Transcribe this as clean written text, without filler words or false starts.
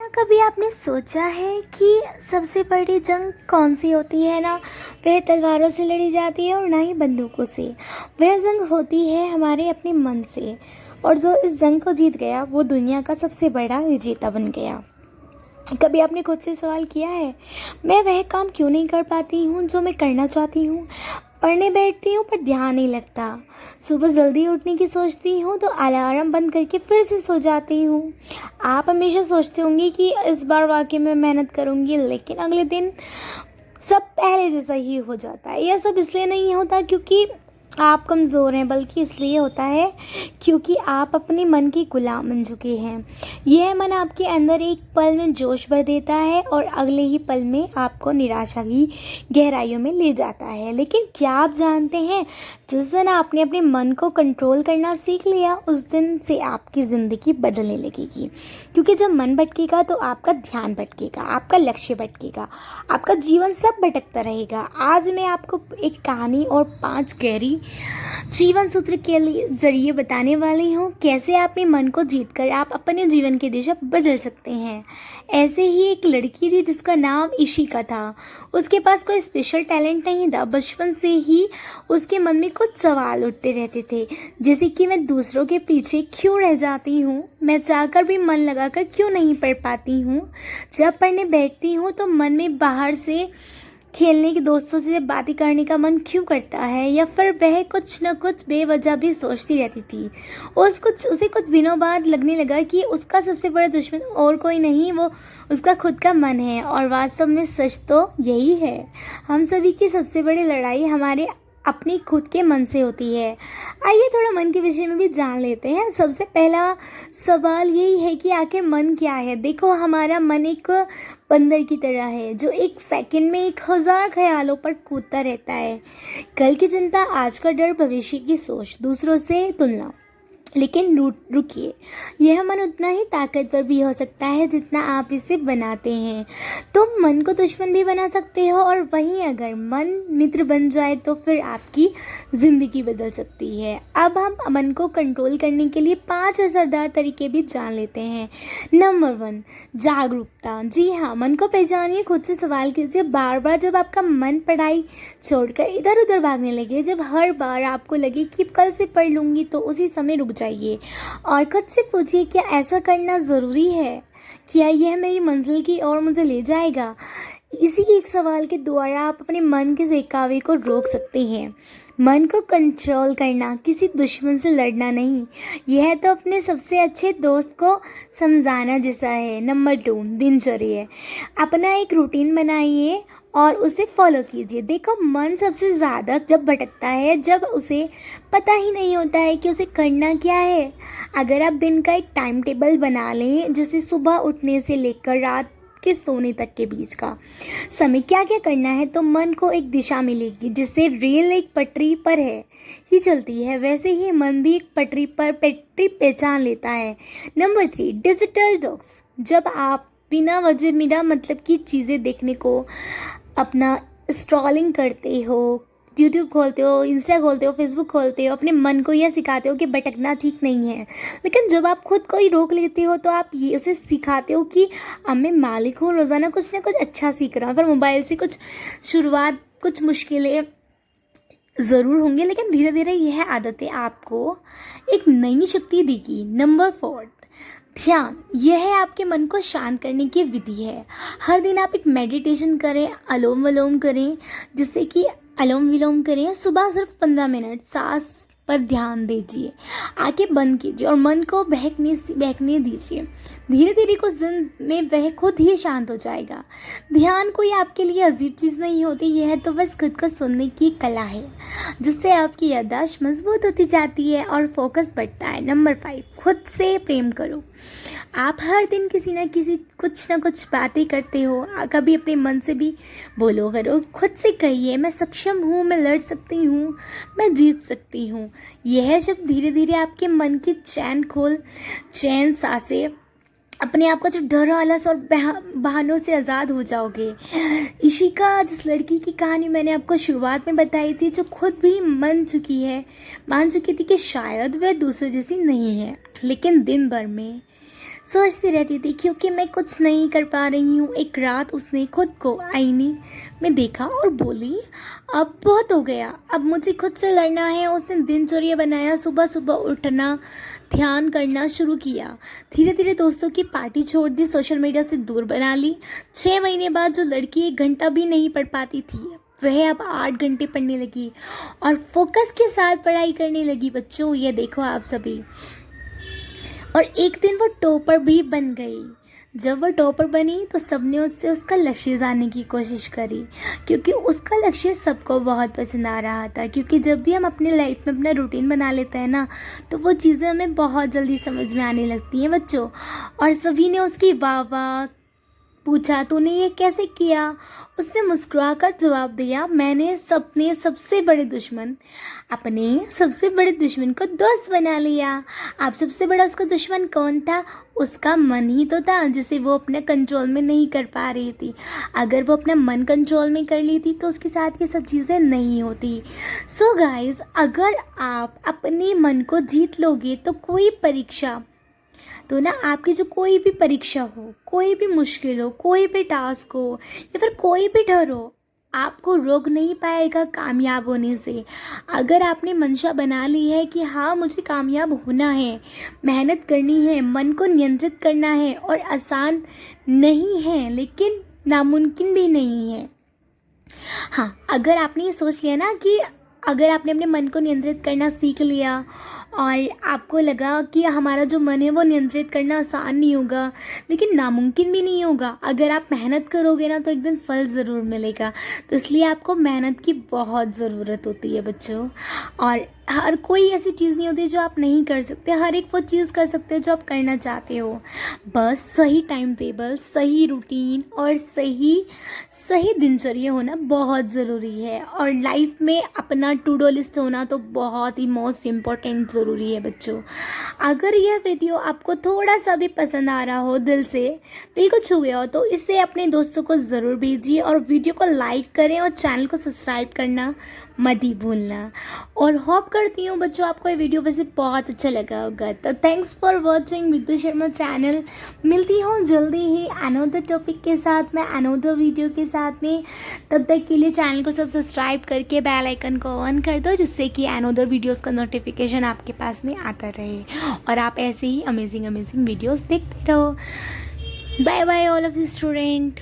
कभी आपने सोचा है कि सबसे बड़ी जंग कौन सी होती है ना? वह तलवारों से लड़ी जाती है और ना ही बंदूकों से। वह जंग होती है हमारे अपने मन से। और जो इस जंग को जीत गया वो दुनिया का सबसे बड़ा विजेता बन गया। कभी आपने खुद से सवाल किया है, मैं वह काम क्यों नहीं कर पाती हूँ जो मैं करना चाहती हूँ? पढ़ने बैठती हूँ पर ध्यान नहीं लगता। सुबह जल्दी उठने की सोचती हूँ तो अलार्म बंद करके फिर से सो जाती हूँ। आप हमेशा सोचते होंगे कि इस बार वाकई में मेहनत करूँगी, लेकिन अगले दिन सब पहले जैसा ही हो जाता है। यह सब इसलिए नहीं होता क्योंकि आप कमज़ोर हैं, बल्कि इसलिए होता है क्योंकि आप अपने मन के गुलाम बन चुके हैं। यह मन आपके अंदर एक पल में जोश भर देता है और अगले ही पल में आपको निराशा की गहराइयों में ले जाता है। लेकिन क्या आप जानते हैं, जिस दिन आपने अपने मन को कंट्रोल करना सीख लिया, उस दिन से आपकी ज़िंदगी बदलने लगेगी। क्योंकि जब मन भटकेगा तो आपका ध्यान भटकेगा, आपका लक्ष्य भटकेगा, आपका जीवन सब भटकता रहेगा। आज मैं आपको एक कहानी और 5 गहरी जीवन सूत्र के जरिए बताने वाली हूँ कैसे आप अपने मन को जीतकर आप अपने जीवन की दिशा बदल सकते हैं। ऐसे ही एक लड़की थी जिसका नाम इशिका था। उसके पास कोई स्पेशल टैलेंट नहीं था। बचपन से ही उसके मन में कुछ सवाल उठते रहते थे, जैसे कि मैं दूसरों के पीछे क्यों रह जाती हूँ, मैं चाहकर भी मन लगाकर क्यों नहीं पढ़ पाती हूँ, जब पढ़ने बैठती हूँ तो मन में बाहर से खेलने के दोस्तों से बातें करने का मन क्यों करता है, या फिर वह कुछ न कुछ बेवजह भी सोचती रहती थी। उसे कुछ दिनों बाद लगने लगा कि उसका सबसे बड़ा दुश्मन और कोई नहीं, वो उसका खुद का मन है। और वास्तव में सच तो यही है। हम सभी की सबसे बड़ी लड़ाई हमारे अपनी खुद के मन से होती है। आइए थोड़ा मन के विषय में भी जान लेते हैं। सबसे पहला सवाल यही है कि आखिर मन क्या है। देखो, हमारा मन एक बंदर की तरह है जो एक सेकंड में 1000 ख्यालों पर कूदता रहता है। कल की चिंता, आज का डर, भविष्य की सोच, दूसरों से तुलना। लेकिन रुकिए, यह मन उतना ही ताकतवर भी हो सकता है जितना आप इसे बनाते हैं। तुम मन को दुश्मन भी बना सकते हो, और वहीं अगर मन मित्र बन जाए तो फिर आपकी ज़िंदगी बदल सकती है। अब हम मन को कंट्रोल करने के लिए 5 असरदार तरीके भी जान लेते हैं। नंबर 1, जागरूकता। जी हाँ, मन को पहचानिए। खुद से सवाल कीजिए, बार बार जब आपका मन पढ़ाई छोड़कर इधर उधर भागने लगे, जब हर बार आपको लगे कि कल से पढ़ लूँगी, तो उसी समय रुक जाइए और खुद से पूछिए, क्या ऐसा करना ज़रूरी है? क्या यह मेरी मंजिल की ओर मुझे ले जाएगा? इसी एक सवाल के द्वारा आप अपने मन के बहकावे को रोक सकते हैं। मन को कंट्रोल करना किसी दुश्मन से लड़ना नहीं, यह तो अपने सबसे अच्छे दोस्त को समझाना जैसा है। नंबर 2, दिनचर्या। अपना एक रूटीन बनाइए और उसे फॉलो कीजिए। देखो, मन सबसे ज़्यादा जब भटकता है जब उसे पता ही नहीं होता है कि उसे करना क्या है। अगर आप दिन का एक टाइम टेबल बना लें, जैसे सुबह उठने से लेकर रात के सोने तक के बीच का समय क्या क्या करना है, तो मन को एक दिशा मिलेगी। जिससे रेल एक पटरी पर है ही चलती है, वैसे ही मन भी एक पटरी पहचान लेता है। Number 3, digital detox. जब आप बिना वजह बिना मतलब की चीज़ें देखने को अपना स्क्रॉलिंग करते हो, यूट्यूब खोलते हो, इंस्टा खोलते हो, फेसबुक खोलते हो, अपने मन को यह सिखाते हो कि भटकना ठीक नहीं है। लेकिन जब आप खुद को ही रोक लेते हो तो आप ये उसे सिखाते हो कि अब मैं मालिक हूँ, रोज़ाना कुछ ना कुछ अच्छा सीख रहा हूँ। फिर मोबाइल से कुछ मुश्किलें ज़रूर होंगी, लेकिन धीरे धीरे यह आदतें आपको एक नई शक्ति देगी। नंबर 4, ध्यान। यह है आपके मन को शांत करने की विधि है। हर दिन आप एक मेडिटेशन करें, अनुलोम विलोम करें, जिससे कि अनुलोम विलोम करें। सुबह सिर्फ 15 मिनट सांस पर ध्यान दीजिए, आंखें बंद कीजिए और मन को बहकने दीजिए। धीरे धीरे कुछ दिन में वह खुद ही शांत हो जाएगा। ध्यान कोई आपके लिए अजीब चीज़ नहीं होती, यह तो बस खुद को सुनने की कला है, जिससे आपकी याददाश्त मजबूत होती जाती है और फोकस बढ़ता है। नंबर 5, खुद से प्रेम करो। आप हर दिन किसी न किसी कुछ ना कुछ बातें करते हो, कभी अपने मन से भी बोलो करो। खुद से कहिए, मैं सक्षम हूँ, मैं लड़ सकती हूँ, मैं जीत सकती हूँ। यह शब्द धीरे धीरे आपके मन की चैन सांसें अपने आप को जो डर, आलस और बहानों से आज़ाद हो जाओगे। इशिका, जिस लड़की की कहानी मैंने आपको शुरुआत में बताई थी, जो खुद भी मान चुकी थी कि शायद वह दूसरों जैसी नहीं है, लेकिन दिन भर में सोचती रहती थी क्योंकि मैं कुछ नहीं कर पा रही हूँ। एक रात उसने खुद को आईने में देखा और बोली, अब बहुत हो गया, अब मुझे खुद से लड़ना है। उसने दिनचर्या बनाया, सुबह सुबह उठना, ध्यान करना शुरू किया। धीरे धीरे दोस्तों की पार्टी छोड़ दी, सोशल मीडिया से दूर बना ली। 6 महीने बाद जो लड़की 1 घंटा भी नहीं पढ़ पाती थी, वह अब 8 घंटे पढ़ने लगी और फोकस के साथ पढ़ाई करने लगी। बच्चों, ये देखो आप सभी। और एक दिन वो टॉपर भी बन गई। जब वो टॉपर बनी तो सबने उससे उसका लक्ष्य जानने की कोशिश करी, क्योंकि उसका लक्ष्य सबको बहुत पसंद आ रहा था। क्योंकि जब भी हम अपने लाइफ में अपना रूटीन बना लेते हैं ना, तो वो चीज़ें हमें बहुत जल्दी समझ में आने लगती हैं बच्चों। और सभी ने उसकी वाह वाह पूछा, तूने ये कैसे किया? उसने मुस्कुराकर जवाब दिया, मैंने अपने सबसे बड़े दुश्मन को दोस्त बना लिया। अब सबसे बड़ा उसका दुश्मन कौन था? उसका मन ही तो था, जिसे वो अपने कंट्रोल में नहीं कर पा रही थी। अगर वो अपना मन कंट्रोल में कर ली थी तो उसके साथ ये सब चीज़ें नहीं होती। सो गाइज, अगर आप अपने मन को जीत लोगे तो कोई परीक्षा तो ना, आपकी जो कोई भी परीक्षा हो, कोई भी मुश्किल हो, कोई भी टास्क हो या फिर कोई भी डर हो, आपको रोक नहीं पाएगा कामयाब होने से। अगर आपने मंशा बना ली है कि हाँ, मुझे कामयाब होना है, मेहनत करनी है, मन को नियंत्रित करना है, और आसान नहीं है लेकिन नामुमकिन भी नहीं है। हाँ, अगर आपने ये सोच लिया ना कि अगर आपने अपने मन को नियंत्रित करना सीख लिया और आपको लगा कि हमारा जो मन है वो नियंत्रित करना आसान नहीं होगा लेकिन नामुमकिन भी नहीं होगा, अगर आप मेहनत करोगे ना तो एक दिन फल ज़रूर मिलेगा। तो इसलिए आपको मेहनत की बहुत ज़रूरत होती है बच्चों। और हर कोई ऐसी चीज़ नहीं होती जो आप नहीं कर सकते, हर एक वो चीज़ कर सकते हो जो आप करना चाहते हो। बस सही टाइम टेबल, सही रूटीन और सही दिनचर्या होना बहुत ज़रूरी है। और लाइफ में अपना टू डू लिस्ट होना तो बहुत ही मोस्ट इम्पॉर्टेंट ज़रूरी है बच्चों। अगर यह वीडियो आपको थोड़ा सा भी पसंद आ रहा हो, दिल को छू गया हो, तो इसे अपने दोस्तों को ज़रूर भेजिए और वीडियो को लाइक करें और चैनल को सब्सक्राइब करना मत ही भूलना। और होप करती हूँ बच्चों आपको ये वीडियो वैसे बहुत अच्छा लगा होगा। तो thanks for watching Vidya Sharma channel. मिलती हूँ जल्दी ही अनदर टॉपिक के साथ में, अनदर वीडियो के साथ में। तब तक के लिए चैनल को सब सब्सक्राइब करके बेल आइकन को ऑन कर दो, जिससे कि अनदर वीडियोस का नोटिफिकेशन आपके पास में आता रहे और आप ऐसे ही अमेजिंग वीडियोस देखते रहो। Bye bye all of student.